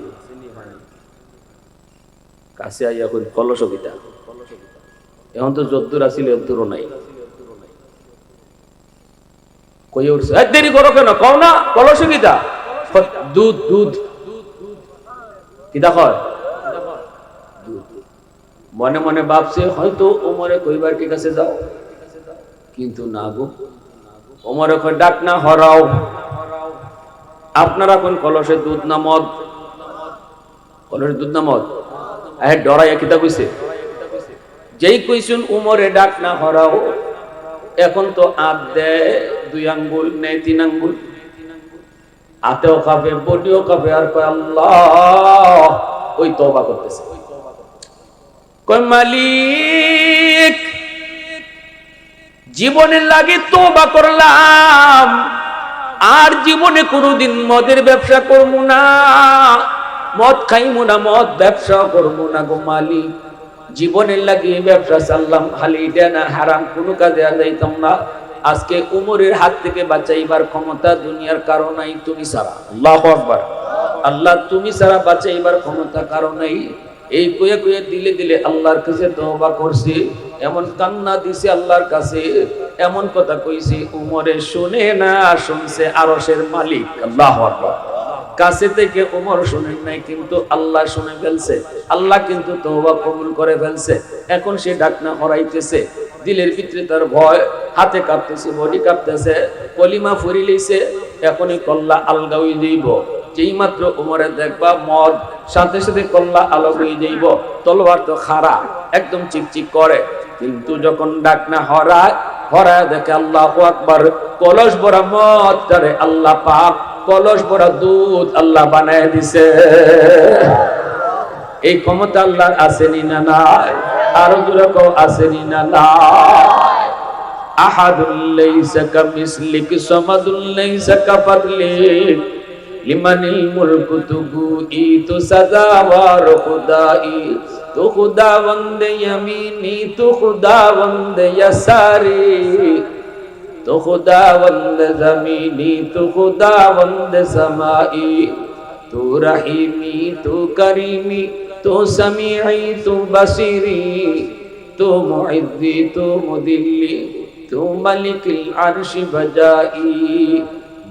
কাছে আইয়া কই কলসবিতা, এখন তো যদ্দুর আসিল এদ্দুরও নাই। কইয়া উঠছে, দেরি করো কেন, কও না কলসবিতা। দুধ দুধ কিতা কয়, মনে মনে ভাবছে হয়তো ওমরে কইবার ঠিক আছে যাও, কিন্তু না গো, ওমরে কয় ডাক না হরাও, আপনারা কোন কলসে দুধ না মদ? কলসে দুধ না মদ? ডরাইয়া কিতা কইছে, যেই কইছুন উমরে ডাক না হরাও, এখন তো আত দেয় 2 আঙ্গুল নেই 3 আঙ্গুল, হাতেও খাবে বডিও খাবে, আর কয় আল্লাহ, ওই তওবা করতেছে। কয় মালিক জীবনের লাগে তওবা করলাম, আর জীবনে কোনোদিন মদের ব্যবসা করবো না, মদ খাইমু না, মদ ব্যবসা করবো না গো মালিক। জীবনের লাগিয়ে ব্যবসা চাললাম, খালি না হারাম কোনো কাজে যাইতাম না। আজকে উমরের হাত থেকে বাঁচাইবার ক্ষমতা দুনিয়ার কারো নাই, তুমি ছাড়া। আল্লাহু আকবার। আল্লাহ তুমি ছাড়া বাঁচাইবার ক্ষমতা কারো নাই। এই কয়ে কয়ে দিলে দিলে আল্লাহর কাছে তওবা করছি, এমন কান্না দিছে আল্লাহর কাছে, এমন কথা কইছি উমরে শুনে না, শুনছে আরশের মালিক। আল্লাহু আকবার। কাছে থেকে উমর শুনেন নাই, কিন্তু আল্লাহ শুনে ফেলছে, আল্লাহ কিন্তু তওবা কবুল করে ফেলছে। এখন সে ডাক না হরাইতেছে, দিলের ভিতরে তার ভয়, হাতে কাঁপতেছে, বডি কাঁপতেছে, কলিমা ফুরি লইছে, এখনই কল্লা আলগা হয়ে যাইব। যেই মাত্র উমরে দেখবা মদ, সাথে সাথে কল্লা আলগা হয়ে যাইব। তলোয়ার তো খাড়া একদম চিকচিক করে, কিন্তু যখন ডাক না হরায় দেখে আল্লাহু আকবার, কলস ভরা মদ তারে আল্লাহ পাক কলস ভরা দুধ আল্লাহ বানায় দিছে। এই ক্ষমতা আল্লাহর আসেনি না নাই? আরো জোরে কও আসেনি না নাই? আহাদুল লাইসা কামিসলিক সামাদুল লাইসা কাফাতলিক লিমানিল মুলকু তুগুই তু সাজাওয়ার খুদাই তু খুদাবন্দ ইয়ামিনি তু খুদাবন্দ ইয়াসারি তু খুদাবন্দ জমিনি তু খুদাবন্দ সমাই তু রহিমি তু করিমি তু সমিঈ তু বসিরি তু মুইজ্জি তু মুদিল্লি তু মালিকুল আরশি বজাই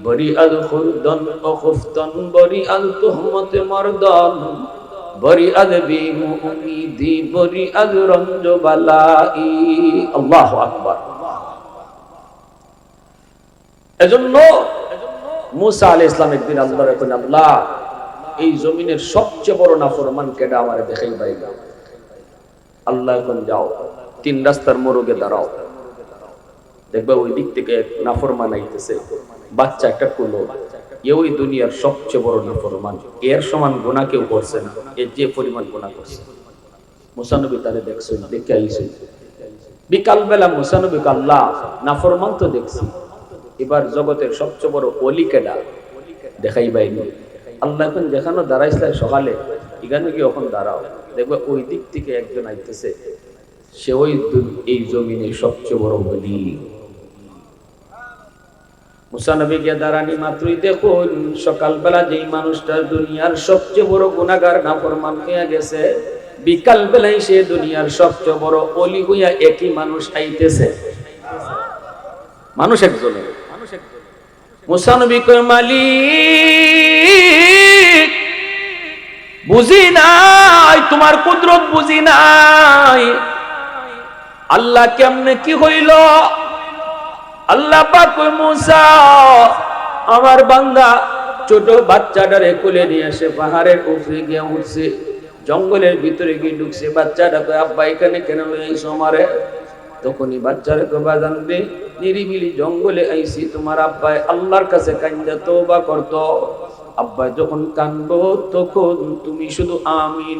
বরি আল খুরদন ও খুফতন বরি আল তুহমত মরদন বরি আল বিমুমিদি বরি আল রঞ্জ বালাই। আল্লাহু আকবার। এজন্য মুসা আলাইহিস সালাম একদিন আল্লাহর কইলেন, আল্লাহ এই জমিনের সবচেয়ে বড় নাফরমান কেডা আমারে দেখাই পাইলা। আল্লাহ এখন যাও 3 রাস্তার মোড়কে দাঁড়াও, দেখবা ওই দিক থেকে নাফরমান আইতেছে, বাচ্চা একটা কুলো, ওই দুনিয়ার সবচেয়ে বড় নাফরমান, এর সমান গুনাহ কেউ করছে না, এর যে পরিমাণ গুনাহ করছে। মুসা নবী তারে দেখছেন, দেখে আইছেন বিকালবেলা। মুসা নবী আল্লাহ নাফরমান তো দেখছি, এবার জগতের সবচেয়ে বড় ওলি কেডা দেখাই বাইনি। আল্লাহ এখন যেখানে দাঁড়াইছিল সকালে এখানে কি এখন দাঁড়াও, দেখবে ওই দিক থেকে একজন আইতেছে, সে ওই এই জমিনে সবচেয়ে বড় বলি। মুসা নবীকে দাঁড়ানি মাত্রই দেখুন সকালবেলা যেই মানুষটা দুনিয়ার সবচেয়ে বড় গুনাহগার নাফরমান হয়ে গেছে, বিকাল বেলায় সে দুনিয়ার সবচেয়ে বড় অলি হইয়া একই মানুষ আইতেছে। মানুষ একজনের। মুসা নবী কয়, মালিক বুঝি নাই, তোমার কুদরত বুঝি নাই, আল্লাহ কেমনে কি হইল? আল্লাহ পাক কয়, মুসা আমার বান্দা ছোট বাচ্চাটারে কোলে নিয়ে এসে পাহাড়ের উপরে গিয়ে উঠছে, জঙ্গলের ভিতরে গিয়ে ঢুকছে। বাচ্চাটা কয়, আব্বা এখানে কেন লইছো আমারে? তখনই বাচ্চারে কয়, বাজান রে, নিরিবিলি জঙ্গলে আইছি, তোমার আব্বাই আল্লাহর কাছে কান্দা তওবা করতো। আব্বা যখন কান্দবো তখন তুমি শুধু আমিন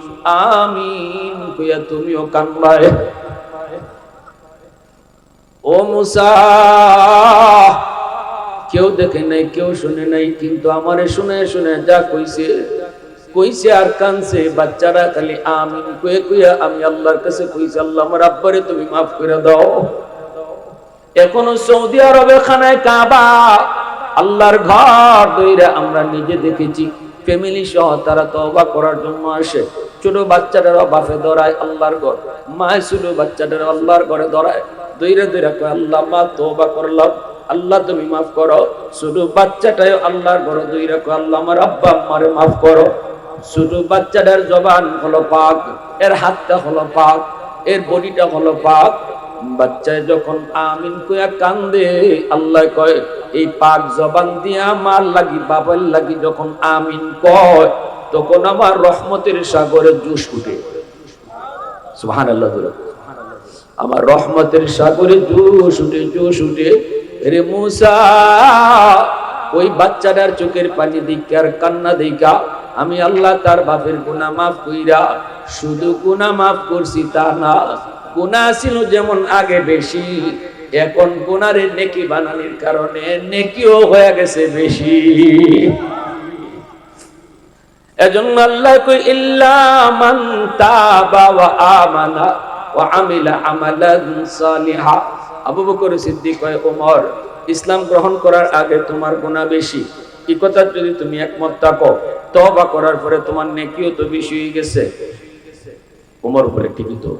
আমিন কইয়া তুমিও কান্দবাই। ও মুসা, কেউ দেখে নাই, কেউ শুনে নাই, কিন্তু আমারে শুনে শুনে যা কইছে কইছে আর কানছে। বাচ্চারা খালি আমিন কয়ে কইয়া আমি আল্লাহর কাছে কইছি, আল্লাহ আমার আব্বারে তুমি মাফ করে দাও। এখনো সৌদি আরবে খানায় কাবা, আল্লাহর ঘর দইরা আমরা নিজে দেখেছি, ফ্যামিলি সহ তারা তওবা করার জন্য আসে। ছোট বাচ্চাটারা বাফে ধরায় আল্লাহর ঘর, মায় ছোট বাচ্চাটারা আল্লাহর ঘরে ধরায়, দইরা দইরা কয়, আল্লাহ মা তওবা করলাম, আল্লাহ তুমি মাফ করো। ছোট বাচ্চাটাও আল্লাহর ঘরে দইরা কয়, আল্লাহ আমার আব্বা আম্মারে মাফ করো। ছোট বাচ্চাটার জবান হলো পাক, এর হাতটা হলো পাক, এর বডিটা হলো পাক। বাচ্চায় যখন আমিন কইয়া কান্দে, আল্লাহ কয়, এই পাক জবান দিয়া মার লাগি বাবার লাগি যখন আমিন কয়, তখন আমার রহমতের সাগরে জোশ উঠে। সুবহানাল্লাহ, আমার রহমতের সাগরে জোশ উঠে, জোশ উঠে। রে মুসা, ওই বাচ্চাটার চোখের পানি দেখা আর কান্না দেখা আমি আল্লাহ তার বাপের গুনাহ মাফ কইরা শুধু গুনাহ মাফ করছি তা না, গুনাহ ছিল যেমন আগে বেশি, এখন গুনারে নেকি বানানোর কারণে নেকিও হয়ে গেছে বেশি। এজন্য আল্লাহ কই, ইল্লা মান তাবা ওয়া আমানা ওয়া আমিলা আমালান সালিহা। আবু বকর সিদ্দিক কয়, ওমর, ইসলাম গ্রহণ করার আগে তোমার গুনাহ বেশি, এই কথা যদি তুমি একমত থাকো, তওবা করার পরে তোমার নেকিও তো বেশি হয়ে গেছে। ওমর বলে, ঠিকই তো।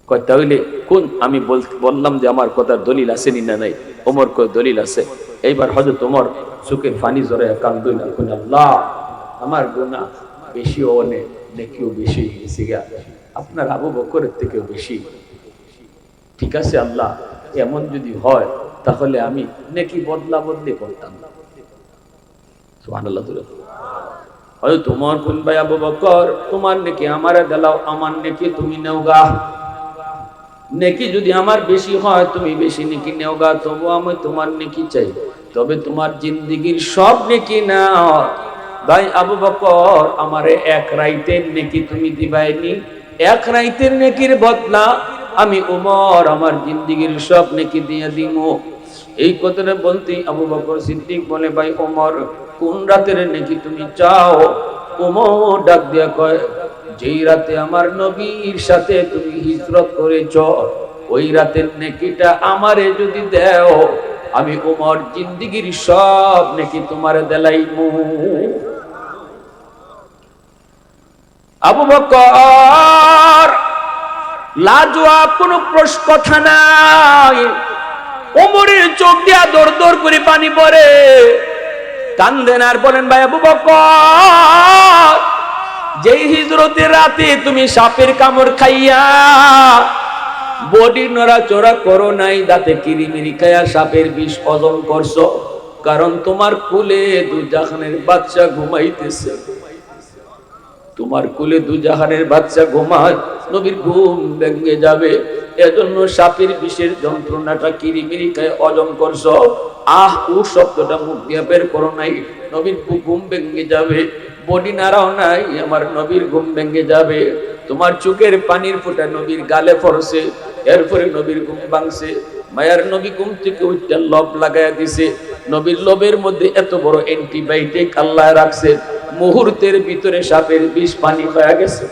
কয়, তাহলে কোন? আমি বললাম যে আমার কথার দলিল আছে না নাই? ওমর কয়, দলিল আছে। এইবার হযরত ওমর চোখের পানি জড়ায় কাঁদলেন, আল্লাহ আমার গুনাহ বেশিও অনেক, নেকিও বেশি হয়ে গেছে গা, আপনার আবু বকরের থেকেও বেশি। ঠিক আছে আল্লাহ, এমন যদি হয় তাহলে আমি নেকি বদলা বদলি করতাম। সুবহানাল্লাহ। হয়তো তোমার কোন ভাই আবু বকর, তোমার নেকি আমারে দিলাও, আমার নেকি তুমি নেও গা। নেকি যদি আমার বেশি হয় তুমি বেশি নেকি নেও গা, তবু আমি তোমার নেকি চাই, তবে তোমার জিন্দেগীর সব নেকি নাও। ভাই আবু বকর, আমারে এক রাইতের নেকি তুমি দিবাইনি, এক রাইতের নেকির বদলা আমি ওমর আমার জিন্দেগীর সব নেকি দিয়ে দিমু। এই কথাটা বলতে আবু বকর সিদ্দিক বলে, ভাই ওমর, কোন রাতের নেকি তুমি চাও? ওমর ডাক দিয়া কয়, যেই রাতে আমার নবীর সাথে তুমি হিজরত করেছ, ওই রাতের নেকিটা আমারে যদি দেও, আমি ওমর জিন্দেগীর সব নেকি তোমারে দেলাইমু। আবু বকর লাজওয়াব, কোনো প্রশ্ন কথা নাই। ওমরের চোখ দিয়া দর দর করে পানি পড়ে, কান্দেন আর বলেন, ভাই আবু বকর, যেই হিজরতের রাতে তুমি সাপের কামড় খাইয়া বডি নড়াচড়া করো নাই, দাঁতে কিরিমিরি খাইয়া সাপের বিষ হজম করছো, কারণ তোমার কুলে দুজাহানের বাচ্চা ঘুমাইতেছে, তোমার কুলে দুজাহানের বাচ্চা ঘুমায়, নবীর ঘুম ভেঙে যাবে, এজন্য সাপের বিষের যন্ত্রণাটা কিরিমিরি খায় হজম করছো। আহ ও শব্দটা মুখ দিয়ে বের করো নাই, নবীর ঘুম ভেঙে যাবে, বডি নাড়াও নাই, আমার নবীর ঘুম ভেঙে যাবে। তোমার চোখের পানির ফোঁটা নবীর গালে পড়ছে, এরপরে নবীর ঘুম ভাঙছে। মায়ার নবী ঘুম থেকে উঠতে লব লাগাইয়া দিছে, নবীর লবের মধ্যে এত বড় অ্যান্টিবায়োটিক আল্লাহ রাখছে, মুহূর্তের ভিতরে সাপের বিষ পানি হয়ে গেছে।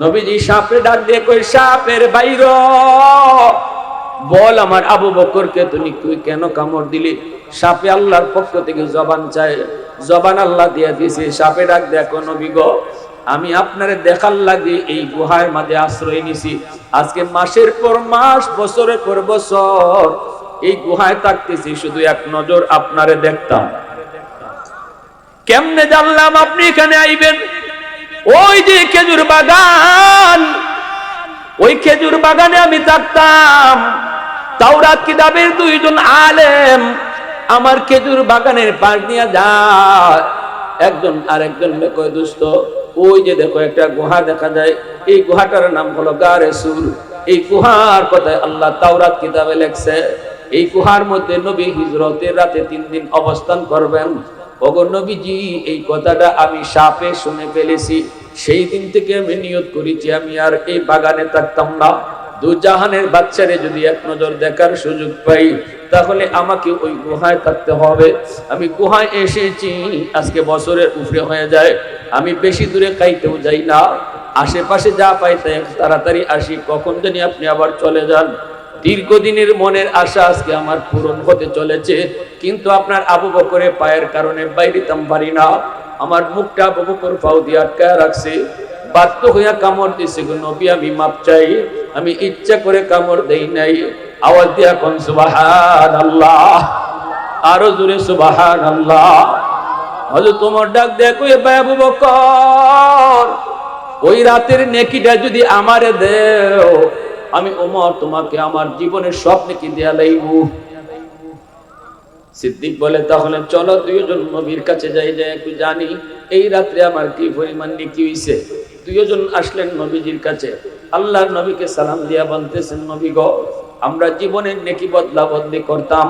নবীজি সাপে ডাক দিয়ে কই, সাপের বাইর বল আমার আবু বকরকে তুই কেন কামড় দিলি? সাপে আল্লাহর পক্ষ থেকে জবান চায়, জবান আল্লাহ দিয়ে দিয়েছে। সাপে ডাক দেখো নবী গো, আমি আপনারে দেখার লাগে এই গুহার মাঝে আশ্রয় নিছি। আজকে মাসের পর মাস, বছরের পর বছর এই গুহায় থাকতেছি, শুধু এক নজর আপনারে দেখতাম। কেমনে জানলাম আপনি এখানে আইবেন? ওই যে খেজুর বাগান, ওই খেজুর বাগানে আমি থাকতাম। তাওরাত কিতাবের দুইজন আলেম আমার খেজুর বাগানের পাশ নিয়ে যায়। একজন আরেকজন কয়, দোস্ত ওই যে দেখো একটা গুহা দেখা যায়, এই গুহাটার নাম হলো গারে সুর। এই গুহার কথায় আল্লাহ তাওরাত কিতাবে লেখছে, এই গুহার মধ্যে নবী হিজরতের রাতে 3 দিন অবস্থান করবেন। ওগো নবীজি, এই কথাটা আমি সাপে শুনে ফেলেছি। সেই দিন থেকে আমি নিয়ত করেছি আমি আর এই বাগানে থাকতাম না। দু জাহানের বাচ্চারে যদি এক নজর দেখার সুযোগ পাই, তাহলে আমাকে ওই গুহায় থাকতে হবে। আমি গুহায় এসেছি, আজকে বছরের উপরে হয়ে যায়। আমি বেশি দূরে খাইতেও যাই না, আশেপাশে যা পাই তাই তাড়াতাড়ি আসি, কখন জানি আপনি আবার চলে যান। দীর্ঘদিনের মনের আশা আজকে আমার পূরণ হতে চলেছে, কিন্তু আপনার আবু বকরের পায়ের কারণে বাইরেতাম পারি না। আমার মুখটা আবু বকর ফাউ দিয়ে আটকায় রাখছে, বাধ্য হইয়া কামড় দিছে। গো নবী, আমি মাপ চাই, আমি ইচ্ছা করে কামড় দেই নাই। আওয়াজ দিয়া কোন সুবহানাল্লাহ, আরো জোরে সুবহানাল্লাহ। হযরত তোমার ডাক দেখো, এ ভাই আবু বকর, ওই রাতের নেকিটা যদি আমারে দেও, আমি ওমর তোমাকে আমার জীবনের সব নেকি দেয়া লাইব। সিদ্দিক বলে, তাহলে চলো দুইজন নবীর কাছে যাই, যাই একটু জানি এই রাত্রে আমার কি পরিমাণ নেকি হইছে। দুইজন আসলেন নবীজির কাছে। আল্লাহর নবীকে সালাম দিয়া বলতেছেন, নবী গো, আমরা জীবনের নেকি বদলা বদলি করতাম,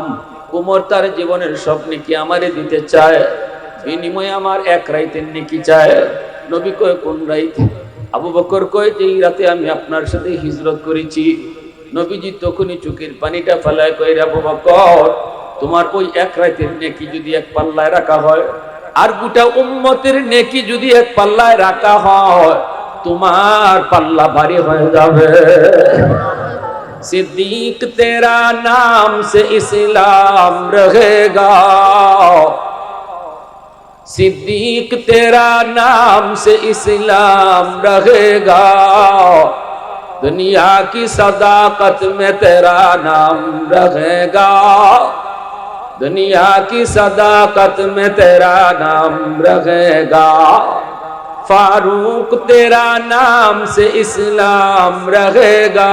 ওমর তার জীবনের সব নেকি আমারে দিতে চায়, বিনিময়ে আমার এক রাইতের নেকি চায়। নবী কয়, কোন রাইত? আবু বকর কয়, যে এই রাতে আমি আপনার সাথে হিজরত করেছি। নবীজি তখনই চোখের পানিটা ফেলায় কয়, আবু বকর, তোমার ওই এক রাতের নেকি যদি এক পাল্লায় রাখা হয়, আর গোটা উম্মতের নেকি যদি এক পাল্লায় রাখা হয়, তোমার পাল্লা ভারী হয়ে যাবে। सिद्दीक तेरा नाम से इस्लाम रहेगा, सिद्दीक तेरा नाम से इस्लाम रहेगा, दुनिया की सदाकत में तेरा नाम रहेगा, दुनिया की सदाकत में तेरा नाम रहेगा, फारूक तेरा नाम से इस्लाम रहेगा,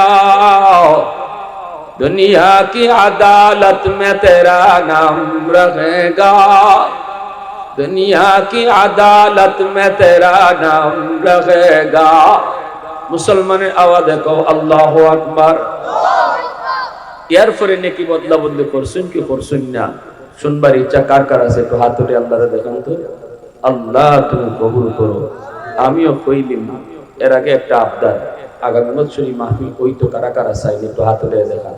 दुनिया की अदालत में तेरा नाम रहेगा, दुनिया की अदालत में तेरा नाम रहेगा। मुसलमाনের आवाज कहो अल्लाहु আকবার। এর পরে নেকি বদলা বদলি করছেন কি করছেন না, শুনবার ইচ্ছা কার কার আছে একটু হাত তুলে আল্লাহরে দেখান তো। আল্লাহ তুমি কবুল করো। আমিও কইলিম এর আগে একটা আবদার, আগামী বছরই মাহফিল ওই তো কারা কারা চাইলে একটু হাত তুলে দেখান।